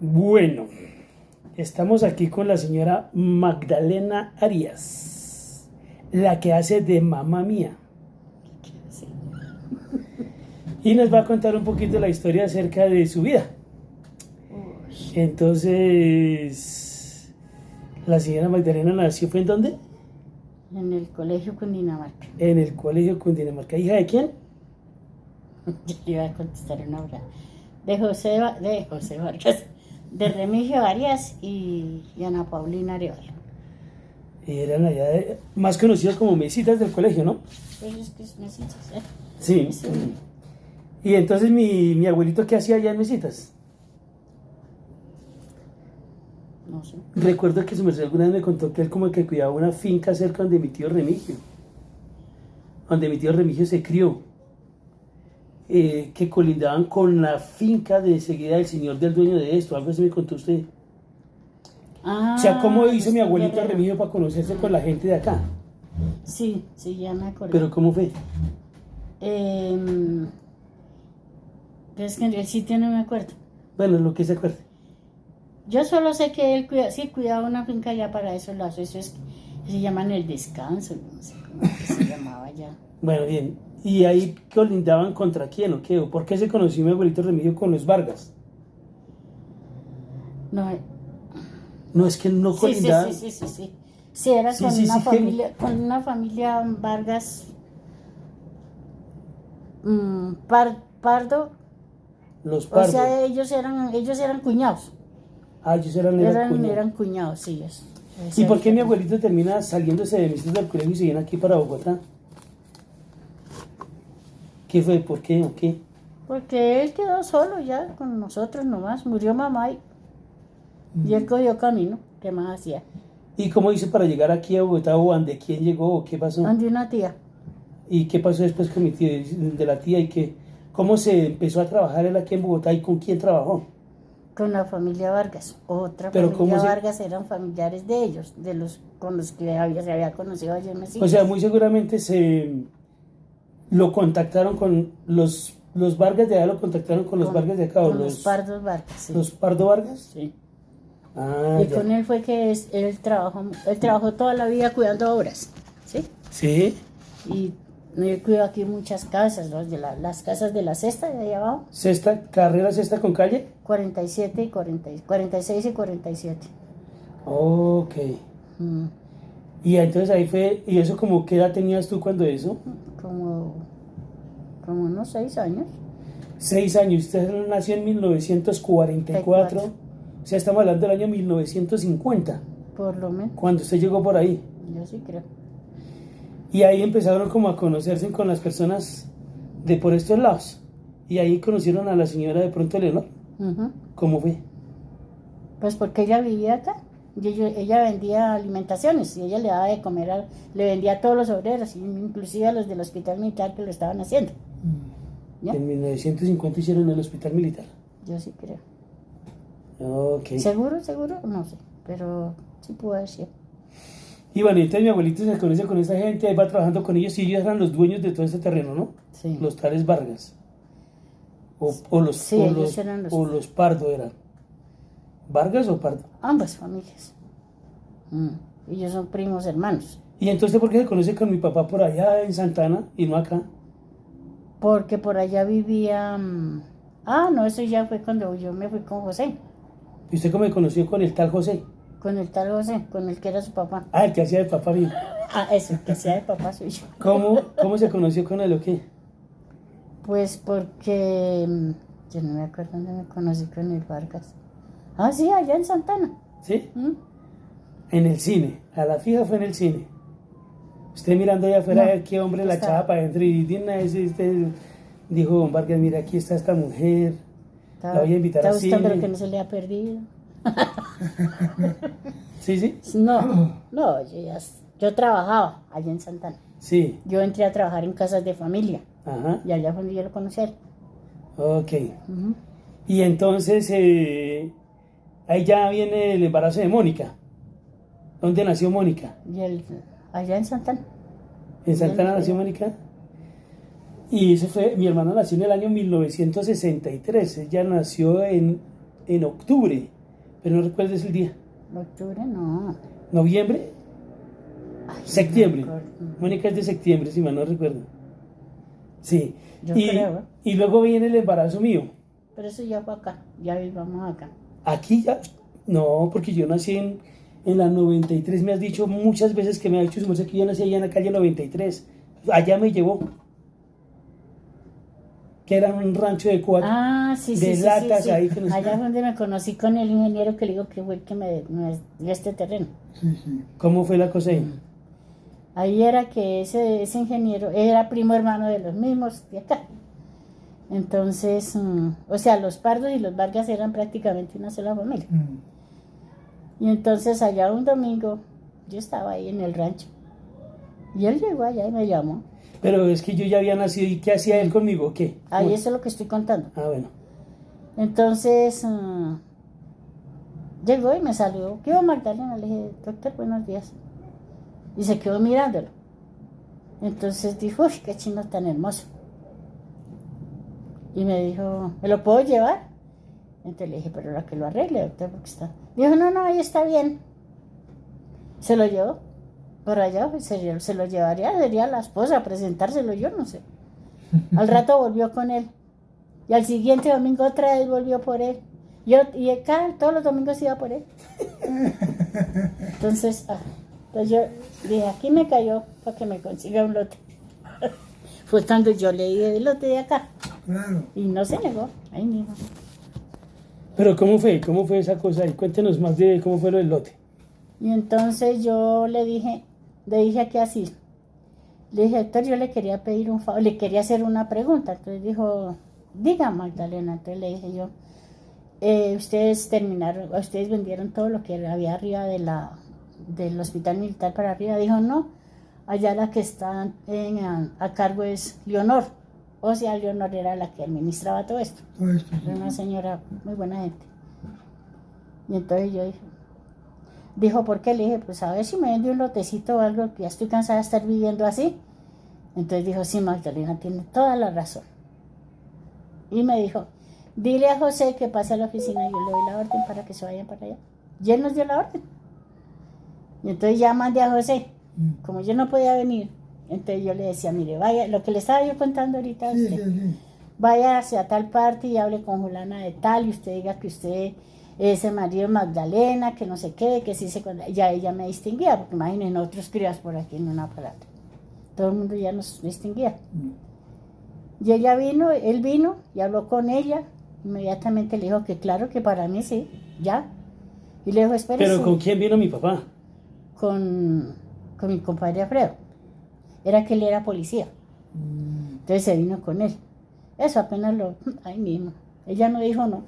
Bueno, estamos aquí con la señora Magdalena Arias, la que hace de mamá mía. Sí. Y nos va a contar un poquito la historia acerca de su vida. Uy, Entonces, la señora Magdalena nació, ¿fue en dónde? en el colegio Cundinamarca. En el colegio Cundinamarca. ¿Hija de quién? Yo le iba a contestar una hora. De José Vargas, de Remigio Arias y Ana Paulina Arevalo. Eran allá más conocidos como mesitas del colegio, ¿no? Pues es que es mesitas, ¿eh? Sí. Sí. Y entonces mi abuelito, ¿qué hacía allá en mesitas? No sé. Recuerdo que su merced alguna vez me contó que él como que cuidaba una finca cerca donde mi tío Remigio, se crió, que colindaban con la finca de enseguida del señor del dueño de esto, algo así me contó usted. Ah, O sea, ¿cómo hizo mi Agustín abuelito Guerrero. Remigio para conocerse con la gente de acá? Sí, ya me acordé. Pero ¿cómo fue? Pero es que en el sitio no me acuerdo. Bueno, lo que se acuerde. Yo solo sé que él cuidaba una finca ya para esos lados. Eso es, se llaman el descanso, no sé cómo que se llamaba ya. Bueno, bien. ¿Y ahí colindaban contra quién o qué? ¿O por qué se conoció mi abuelito Remigio con los Vargas? No, No, es que no sí. colindaban. Sí, era Sí, con sí, una sí, que- familia, con una familia Vargas Pardo. Los O Pardos. sea, ellos eran cuñados. Ah, ellos eran cuñados. Eran cuñados, sí. ¿Y por qué mi abuelito termina saliéndose de misitas del colegio y se viene aquí para Bogotá? ¿Qué fue? ¿Por qué? ¿O qué? Porque él quedó solo ya con nosotros nomás. Murió mamá y él cogió camino. ¿Qué más hacía? ¿Y cómo hizo para llegar aquí a Bogotá o ande quién llegó o qué pasó? Donde una tía. ¿Y qué pasó después con mi tía, de la tía y qué? ¿Cómo se empezó a trabajar él aquí en Bogotá y con quién trabajó? Con la familia Vargas. Otra Pero familia ¿cómo se- Vargas eran familiares de ellos, con los que se había conocido allá en Mesías. O sea, muy seguramente lo contactaron con los Vargas de allá, lo contactaron con los Vargas de acá, o Con los Pardos Vargas, sí. los Pardo Vargas. Sí. Ah, Y ya. con él fue que él trabajó toda la vida cuidando obras, ¿sí? Sí, Y él cuidó aquí muchas casas, las casas de la cesta de ahí abajo, carrera sexta con calle. 47 y 46 y 47. Ok. Mm, Y entonces ahí fue, ¿y eso como qué edad tenías tú cuando eso? como unos 6 años. 6 años, usted nació en 1944, o sea, estamos hablando del año 1950, Por lo menos, cuando usted llegó por ahí. yo sí creo. Y ahí empezaron como a conocerse con las personas de por estos lados. Y ahí conocieron a la señora de pronto Leonor. Ujú. ¿Cómo fue? Pues porque ella vivía acá. Y ella vendía alimentaciones y ella le daba de comer, le vendía a todos los obreros, inclusive a los del hospital militar que lo estaban haciendo. ¿Ya? En 1950 hicieron el hospital militar. Yo sí creo. Ok. ¿Seguro? No sé, pero sí puedo decir. Y bueno, entonces mi abuelito se conoce con esa gente, ahí va trabajando con ellos y ellos eran los dueños de todo este terreno, ¿no? Sí. Los tales Vargas. O los, Sí, o ellos los, eran los- o los Pardo eran. ¿Vargas o Pardo? Ambas familias. Ellos son primos hermanos. Y entonces, ¿por qué se conoce con mi papá por allá en Santana y no acá? Porque por allá vivía... no, eso ya fue cuando yo me fui con José. ¿Y usted cómo me conoció con el tal José? Con el tal José, con el que era su papá. Ah, el que hacía de papá mío. Eso, que sea de papá suyo. ¿Cómo se conoció con él o qué? Pues porque... yo no me acuerdo dónde me conocí con el Vargas. Sí, allá en Santana. ¿Sí? ¿Mm? En el cine. A la fija fue en el cine. Usted mirando allá afuera, No, a ver qué hombre la estaba- echaba para adentro y de una vez usted dijo, don Vargas, mira, aquí está esta mujer. La voy a invitar Estaba al buscando cine. lo que no se le ha perdido. ¿Sí, sí? No, yo trabajaba allá en Santana. Sí. Yo entré a trabajar en casas de familia Ajá. y allá fue donde yo lo conocí a él. Ok. Ujú. Y entonces, ahí ya viene el embarazo de Mónica. ¿Dónde nació Mónica? Y él, allá en Santana. ¿En Santana Bien, nació sí. Mónica? Y eso fue, mi hermana nació en el año 1963. Ella nació en en octubre, pero no recuerdes el día. Octubre, no. ¿Noviembre? Ay, Septiembre. no me acuerdo. Mónica es de septiembre, si mal no recuerdo. Sí. Yo creo, ¿eh? Y luego viene el embarazo mío. Pero eso ya fue acá, ya vivamos acá. Aquí ya, no, porque yo nací en la 93, me has dicho muchas veces que me ha dicho su merced que yo nací allá en la calle 93. Allá me llevó. Que era un rancho de cuatro, Ah, sí, de sí, sí, latas sí, ahí. sí. Que nos... Allá fue donde me conocí con el ingeniero que le digo que fue el que me dio este terreno. Sí, sí. ¿Cómo fue la cosa ahí? Ahí era que ese ingeniero era primo hermano de los mismos de acá. Entonces, o sea, los Pardos y los Vargas eran prácticamente una sola familia. Y entonces allá un domingo, yo estaba ahí en el rancho. Y él llegó allá y me llamó. Pero es que yo ya había nacido, ¿y qué hacía él conmigo? ¿O qué? Ahí Bueno. eso es lo que estoy contando. Ah, bueno. Entonces, llegó y me saludó. ¿Qué hubo, Magdalena? Le dije, doctor, buenos días. Y se quedó mirándolo. Entonces dijo, uy, qué chino tan hermoso. Y me dijo, ¿me lo puedo llevar? Entonces le dije, pero la que lo arregle, doctor, porque está... Dijo, no, ahí está bien. Se lo llevó por allá, se lo llevaría, sería la esposa a presentárselo, yo no sé. Al rato volvió con él. Y al siguiente domingo otra vez volvió por él. Y acá todos los domingos iba por él. Entonces yo dije, aquí me cayó para que me consiga un lote. Fue cuando yo le dije el lote de acá. Claro. Y no se negó, ahí mismo. Pero ¿cómo fue? ¿Cómo fue esa cosa ahí? Cuéntenos más de cómo fue lo del lote. Y entonces yo le dije aquí así. Le dije, doctor, yo le quería pedir un favor, le quería hacer una pregunta. Entonces dijo, diga, Magdalena. Entonces le dije yo, ustedes vendieron todo lo que había arriba del hospital militar para arriba. Dijo, no, allá la que está a cargo es Leonor. O sea, Leonor era la que administraba todo esto. Todo esto, sí. Era una señora muy buena gente. Y entonces yo dije, dijo, ¿por qué? Le dije, pues a ver si me vende un lotecito o algo, que ya estoy cansada de estar viviendo así. Entonces dijo, sí, Magdalena tiene toda la razón. Y me dijo, dile a José que pase a la oficina y yo le doy la orden para que se vayan para allá. Y él nos dio la orden. Y entonces ya mandé a José. Como yo no podía venir, entonces yo le decía, mire, vaya, lo que le estaba yo contando ahorita a Sí, usted, sí. vaya hacia tal parte y hable con Julana de tal, y usted diga que usted es el marido de Magdalena, que no sé qué, que sí se... Ya ella me distinguía, porque imaginen otros crías por aquí en un aparato. Todo el mundo ya nos distinguía. Y él vino y habló con ella, inmediatamente le dijo que claro, que para mí sí, ya. Y le dijo, espérese. ¿Pero con quién vino mi papá? Con mi compadre Alfredo. Era que él era policía. Entonces se vino con él. Eso apenas ahí mismo. Ella no dijo no.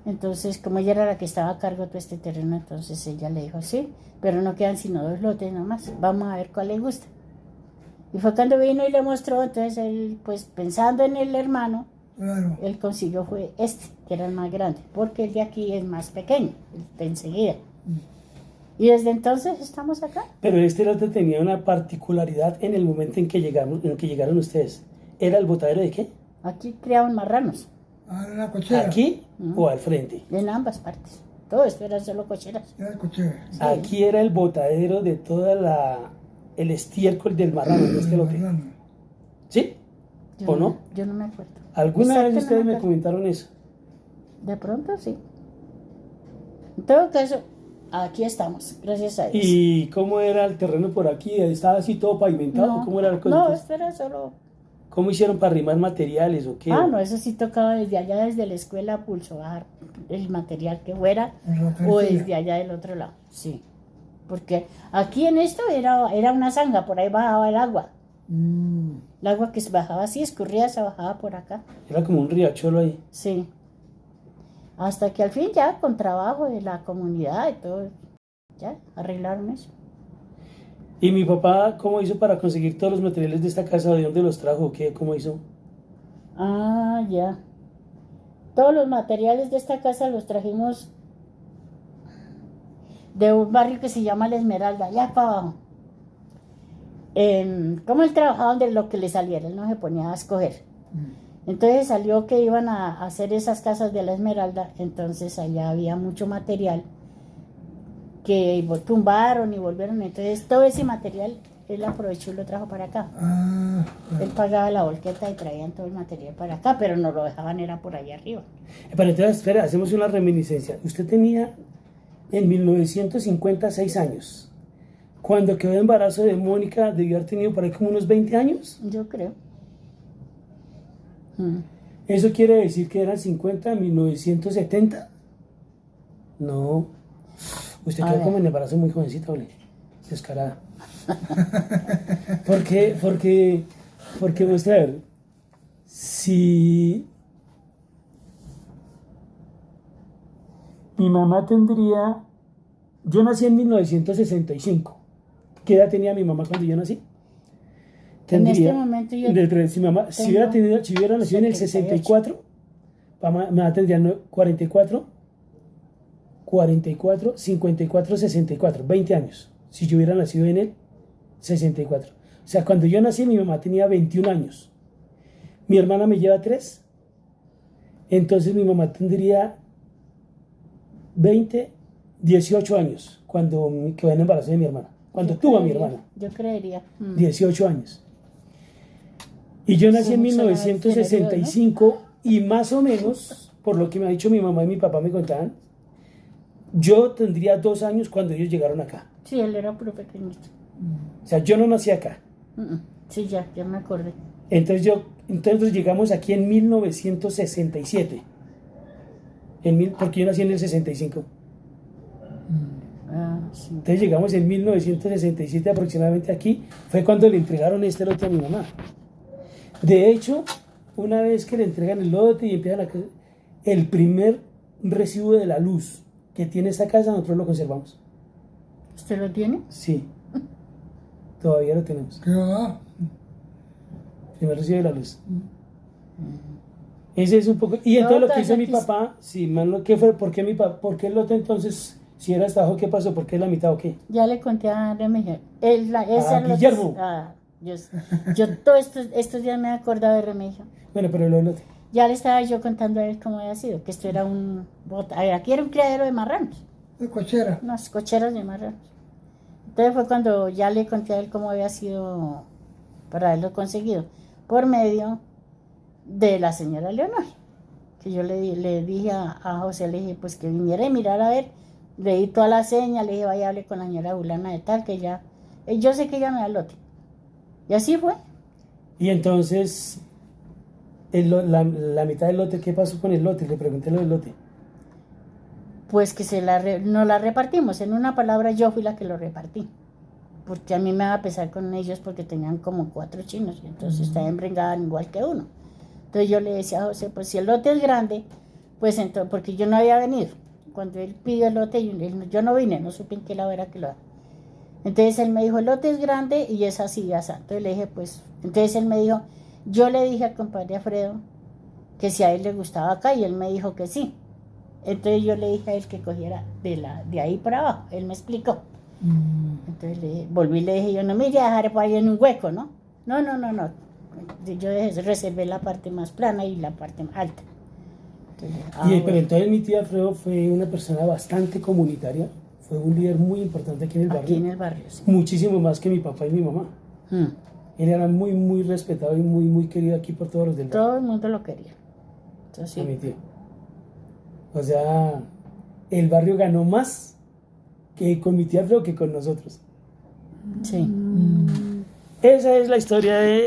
Entonces, como ella era la que estaba a cargo de todo este terreno, entonces ella le dijo, sí, pero no quedan sino 2 lotes nomás. Vamos a ver cuál le gusta. Y fue cuando vino y le mostró, entonces él, pues pensando en el hermano, Claro. él consiguió fue este, que era el más grande, porque el de aquí es más pequeño, el de enseguida. Y desde entonces estamos acá. Pero este lote tenía una particularidad en el momento en que llegaron ustedes. ¿Era el botadero de qué? Aquí criaban marranos, Ah, era la cochera. ¿Aquí o al frente? en ambas partes. Todo esto eran solo cocheras. Era la cochera. Sí. Aquí era el botadero de toda el estiércol del marrano de este lote. Marrano. ¿Sí? Yo ¿O no? Yo no me acuerdo. ¿Alguna vez Exacto, no ustedes me acuerdo. comentaron eso? De pronto sí. En todo caso, aquí estamos, gracias a Dios. ¿Y cómo era el terreno por aquí? ¿Estaba así todo pavimentado? ¿Cómo era la cosa? No, esto era solo... ¿Cómo hicieron para arrimar materiales o qué? Ah, no, eso sí tocaba desde allá, desde la escuela, a pulso, bajar el material que fuera, En la o carretera. desde allá del otro lado, sí. Porque aquí en esto era una zanja, por ahí bajaba el agua. El agua que se bajaba así, escurría, se bajaba por acá. Era como un riachuelo ahí. Sí. Hasta que al fin ya, con trabajo de la comunidad y todo, ya arreglaron eso. ¿Y mi papá cómo hizo para conseguir todos los materiales de esta casa? ¿De dónde los trajo? ¿Qué? ¿Cómo hizo? Ah, ya. Todos los materiales de esta casa los trajimos de un barrio que se llama La Esmeralda, allá para abajo. Como él trabajaba donde lo que le saliera, él no se ponía a escoger. Entonces salió que iban a hacer esas casas de la Esmeralda, entonces allá había mucho material que tumbaron y volvieron, entonces todo ese material él aprovechó y lo trajo para acá. Ah, Él pagaba la volqueta y traían todo el material para acá, pero no lo dejaban, era por allá arriba. Pero entonces, espera, hacemos una reminiscencia. Usted tenía en 1956 años. Cuando quedó de embarazo de Mónica, debió haber tenido por ahí como unos 20 años. Yo creo. ¿Eso quiere decir que eran 50 en 1970? No. Usted A quedó ver. como en embarazo muy jovencita, ¿vale? Descarada. Porque, muestra, a ver, si mi mamá tendría, yo nací en 1965, ¿qué edad tenía mi mamá cuando yo nací? En este momento yo si hubiera nacido en el 64, mamá tendría 44, 54, 64, 20 años, si yo hubiera nacido en el 64. O sea, cuando yo nací mi mamá tenía 21 años. Mi hermana me lleva 3. Entonces mi mamá tendría 18 años cuando quedó en embarazo de mi hermana. Cuando tuvo a mi hermana. Yo creería. 18 años. Y yo nací Sí, en mucho más 1965 y más o menos, por lo que me ha dicho mi mamá y mi papá me contaban, yo tendría 2 años cuando ellos llegaron acá. Sí, él era puro pequeñito. O sea, yo no nací acá. Sí, ya me acordé. Entonces llegamos aquí en 1967. Porque yo nací en el 65. Sí. Entonces llegamos en 1967 aproximadamente aquí. Fue cuando le entregaron este lote a mi mamá. De hecho, una vez que le entregan el lote y empiezan el primer recibo de la luz que tiene esta casa, nosotros lo conservamos. ¿Usted lo tiene? Sí. Todavía lo tenemos. ¿qué va? Primer recibo de la luz. Ese es un poco. Y entonces lo que hizo mi papá, sí, man, ¿qué fue? ¿Por qué el lote entonces, si era hasta abajo, qué pasó? ¿Por qué la mitad o qué? Ya le conté a Remigio. Guillermo. Yo todos estos días me he acordado de Remigio. Bueno, pero lo del lote. Ya le estaba yo contando a él cómo había sido, que esto era aquí era un criadero de marranos, De cochera. unas cocheras de marranos. Entonces fue cuando ya le conté a él cómo había sido para haberlo conseguido, por medio de la señora Leonor, que yo le dije a José, le dije pues que viniera y mirara a ver, le di toda la seña, le dije vaya hable con la señora Bulana de tal, que ya, yo sé que ella me da el lote. Y así fue. Y entonces, la mitad del lote, ¿qué pasó con el lote? Le pregunté lo del lote. Pues que nos la repartimos. En una palabra, yo fui la que lo repartí. Porque a mí me va a pesar con ellos porque tenían como 4 chinos. Y entonces estaban brincaban igual que uno. Entonces yo le decía a José, pues si el lote es grande, pues entonces, porque yo no había venido. Cuando él pidió el lote, yo no vine, no supe en qué lado era que lo. Entonces él me dijo, el lote es grande y es así, ya está. Entonces le dije, pues, entonces él me dijo, yo le dije al compadre Alfredo que si a él le gustaba acá y él me dijo que sí. Entonces yo le dije a él que cogiera de ahí para abajo, él me explicó. Entonces volví y le dije, yo no me iría a dejar para ahí en un hueco, ¿no? No. Yo reservé la parte más plana y la parte más alta. Entonces, Pero entonces mi tío Alfredo fue una persona bastante comunitaria, fue un líder muy importante aquí en el barrio. Aquí en el barrio, sí. Muchísimo más que mi papá y mi mamá. Él era muy, muy respetado y muy, muy querido aquí por todos los del barrio. Todo el mundo lo quería. Entonces, A mi tío. O sea, el barrio ganó más que con mi tío Alfredo que con nosotros. sí. Esa es la historia de